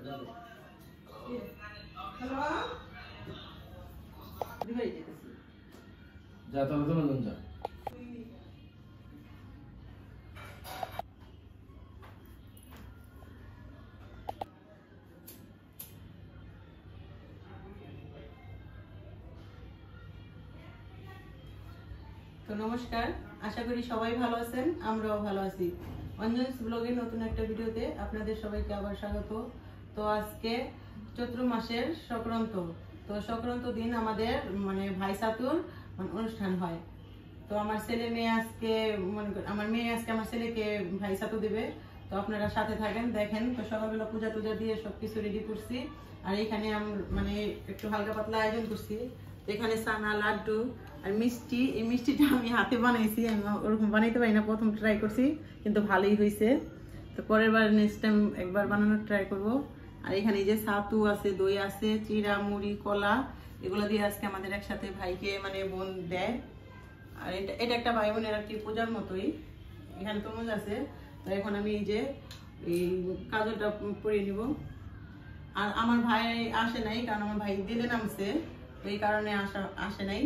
যা তাহলে তোমার যা। তো নমস্কার, আশা করি সবাই ভালো আছেন, আমরাও ভালো আছি। অঞ্জনস ব্লগের নতুন একটা ভিডিওতে আপনাদের সবাইকে আবার স্বাগত। তো আজকে চৈত্র মাসের সংক্রান্ত, তো সংক্রান্ত দিন আমাদের মানে ভাই সাতুর অনুষ্ঠান হয়। তো আমার ছেলে মেয়ে আজকে আমার মেয়ে আজকে আমার ছেলেকে ভাই সাতু দেবে। তো আপনারা সাথে থাকেন, দেখেন। তো সকালবেলা পূজা টুজা দিয়ে সবকিছু রেডি করছি। আর এখানে মানে একটু হালকা পাতলা আয়োজন করছি। এখানে সানা, লাড্ডু আর মিষ্টি। এই মিষ্টিটা আমি হাতে বানাইছি, আমি ওরকম বানাইতে পারি না, প্রথম ট্রাই করছি, কিন্তু ভালোই হয়েছে। তো পরের বার নেক্সট টাইম একবার বানানোর ট্রাই করব। আর এখানে যে ছাতু আছে, দই আছে, চিড়া, মুড়ি, কলা, এগুলো দিয়ে আজকে আমাদের একসাথে ভাইকে মানে বোন দেয়। আর এটা একটা ভাই বোনের আর কি পূজার মতোই। এখানে তরমুজ আছে। তো এখন আমি এই যে এই কাজলটা পরিয়ে নিব। আর আমার ভাই আসে নাই, কারণ আমার ভাই দিলে নামছে, তো এই কারণে আসে নাই।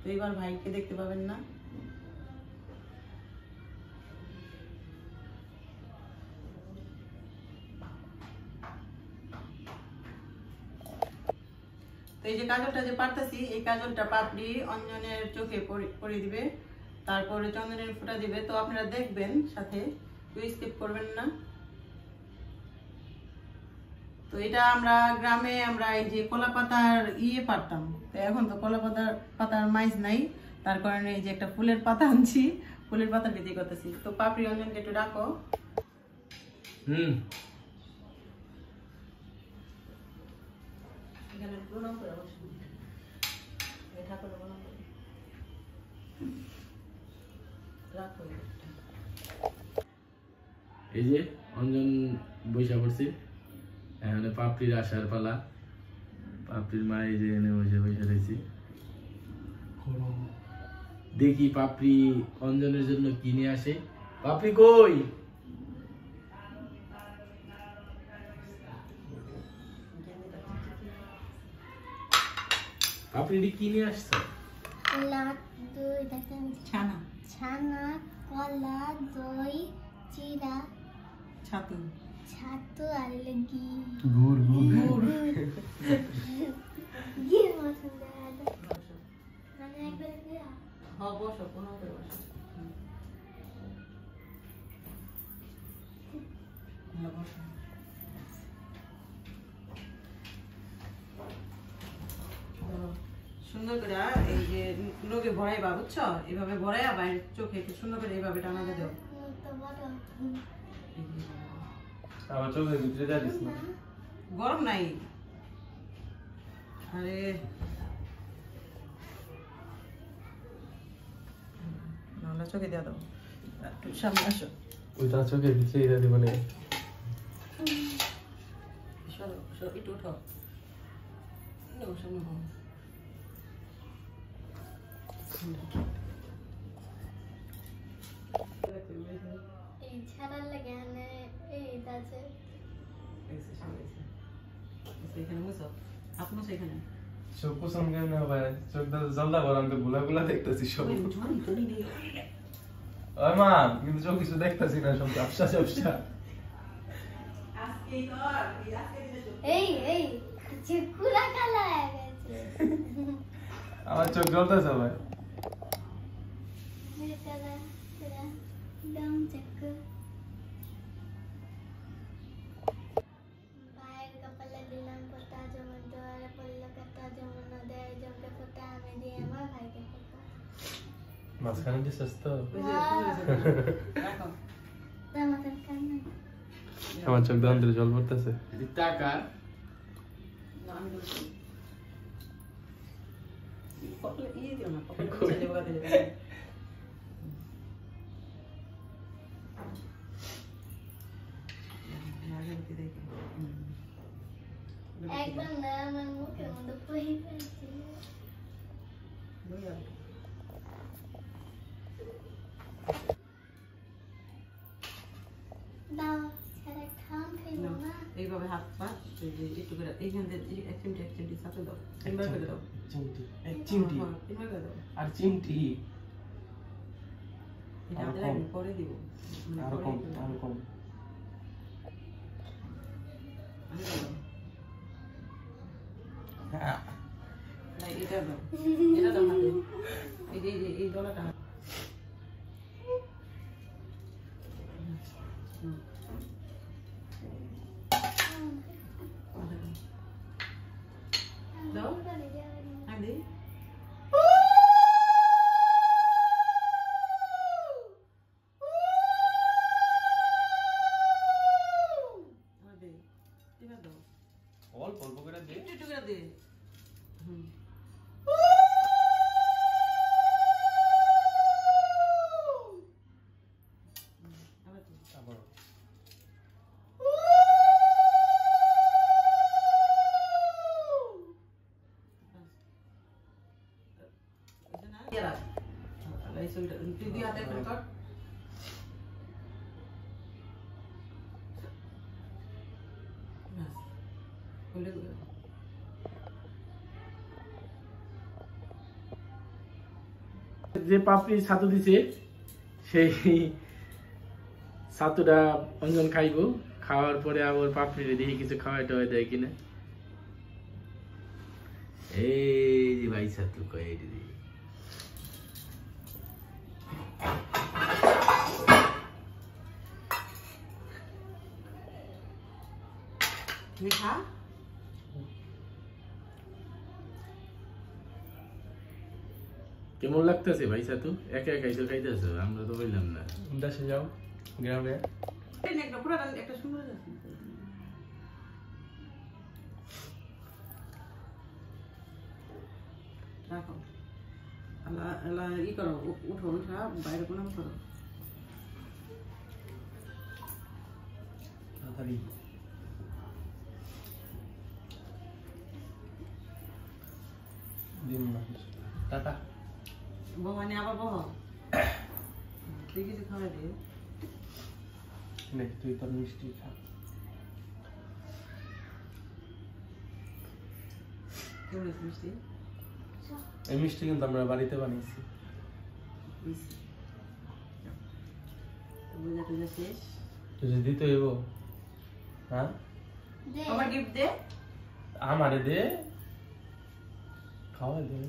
তো এবার ভাইকে দেখতে পাবেন না। তো এই যে কাজলটা যে পারতেছি, এই কাজলটা পাপড়ি অঞ্জনের চোখে পরিয়ে দিবে, তারপরে চন্দনের ফোঁটা দিবে। তো আপনারা দেখবেন সাথে, কেউ স্কিপ করবেন না। তো এটা আমরা গ্রামে আমরা এই যে কলা পাতার পারতাম, তো এখন তো কলা পাতার মাইজ নাই, তার কারণে এই যে একটা ফুলের পাতা আনছি, ফুলের পাতা বিক্রি করতেছি। তো পাপড়ি অঞ্জনকে একটু ডাকো। এখানে প্রণাম করে বসুন। ঠাকুরের প্রণাম করে রাখো। এই যে অঞ্জন বৈশা করছি, এখানে পাপড়ির আসার পালা। পাপড়ির মা এই যে এনে বসে বসে রয়েছি। দেখি পাপড়ি অঞ্জনের জন্য কি নিয়ে আসে। পাপড়ি কই? পাপড়ি কি নিয়ে আসছো? ছানা, ছানা, কলা, দই, চিড়া, ছাতু, ছাতু আর ঘি। গুড় ঘি মতন মানে একবার দিয়া। হ্যাঁ বসো, প্রণাম করে বসো। সুন্দর করে এই যে লোকে ভরাইবা, বুঝছো? এইভাবে ভরাইয়া বাইরে চোখে একটু সুন্দর করে এইভাবে টানা দিয়ে দাও। আমার চোখের ভিতরে যা দিস না। গরম নাই। আরে নাহলে চোখে দিয়ে দাও। একটু সামনে আসো। ওইটা চোখের ভিতরে এটা দিব না। সরো সরো, একটু উঠো। সামনে হও। এই ছাড়ার লাগে মানে এই আছে এখানে মুছো, আপনি সেখানে চোখ পছন্দ করে না ভাই, চোখ জলদা গরম, তো গুলা দেখতেছি সব। ওই মা, কিন্তু চোখ কিছু দেখতেছি না, সব ঝাপসা ঝাপসা। এই এই চিকুরা কালা হয়ে গেছে। আমার চোখ জ্বলতেছে ভাই। মেরে কালা তেরা দম চক্কু ভাইয়ের কপালে দিলাম ফোঁটা, যেমন দোয়ারে পড়লো কাটা, যেমন নদের জমকে ফোঁটা, আমি দিয়ে আমার ভাইকে ফোঁটা। মাঝখানে দিছিস তো? আমার চোখ দিয়ে অন্তরে জল পড়তেছে। টাকা একদম না, আমার মুখের মধ্যে পড়ে গেছে। দাও, ছাড়া খাম খাইবো না। এইভাবে হাত পা একটু করে এইখান থেকে এক চিমটি সাথে দাও, তিনবার করে দাও। চিমটি এক চিমটি তিনবার করে দাও। আর চিমটি এটা আমি পরে দিব। আরো কম আরো কম। এটা দাও, এটা দাও হাতে, এই ডলাটা দাও আগে। অল্প অল্প করে দে, একটু করে দে। আবার তুই দুই হাতে করে কর। যে পাপড়ি ছাতু দিছে সেই ছাতুটা অঞ্জন খাইব, খাওয়ার পরে আবার পাপড়িটা দেখি কিছু খাওয়াই টাওয়াই দেয় কিনা। এই যে ভাই ছাতু কয় এই দিদি মিঠা কেমন লাগতেছে ভাই ছাতু? একা একাই তো খাইতেছো, আমরা তো বললাম না। দেশে যাও গ্রামে, একটা পুরো একটা সুন্দর আছে। রাখো আলা আলা ই করো, উঠো উঠা বাইরে কোন করো। তাড়াতাড়ি দিন না টাটা। ভবানী আবার বহ, তুই কিছু খাওয়া দিয়ে নে তুই তোর মিষ্টি খা। কেমন আছে মিষ্টি? এই মিষ্টি কিন্তু আমরা বাড়িতে বানিয়েছি। বুঝা টুজা শেষ, তুই যদি দিতে হইব, হ্যাঁ আমার গিফট দে, আমারে দে, খাওয়া দে।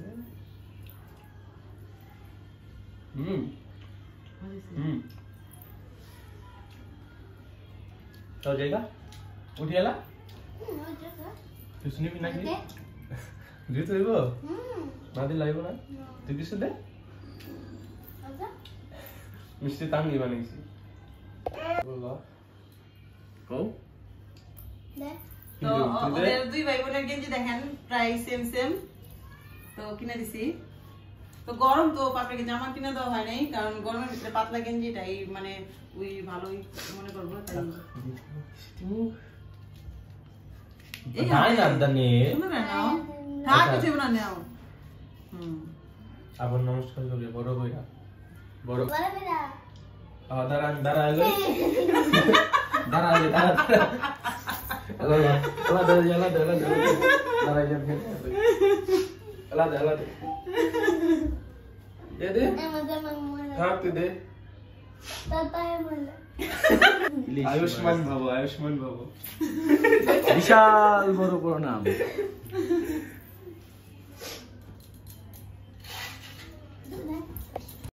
तो जाएगा उठियाला তুই শুনিবি নাকি দিতে হইব না দিলে লাগবে না তুই কিছু দে মিষ্টি তাঙ্গি বানাইছি বলো কও তো ওদের দুই ভাই বোনের গেঞ্জি দেখেন প্রায় সেম সেম, তো কিনে দিছি। তো গরম তো পাপড়িকে জামা কিনে দেওয়া হয় নাই, কারণ গরমের ভিতরে পাতলা গেঞ্জিটাই মানে ওই ভালোই মনে করবো। তাই না দানে নাও থাক কিছু না নাও। আবার নমস্কার করে বড় কইরা বড় বড় বেটা দাঁড়া দাঁড়া এলো দাঁড়া দাঁড়া আল্লাহ আল্লাহ দাঁড়া দাঁড়া দাঁড়া দাঁড়া আল্লাহ আল্লাহ দে দে আমাদের মামা থাক তুই দে তাতাই বলে আয়ুষ্মান বাবু বিশাল বড় প্রণাম।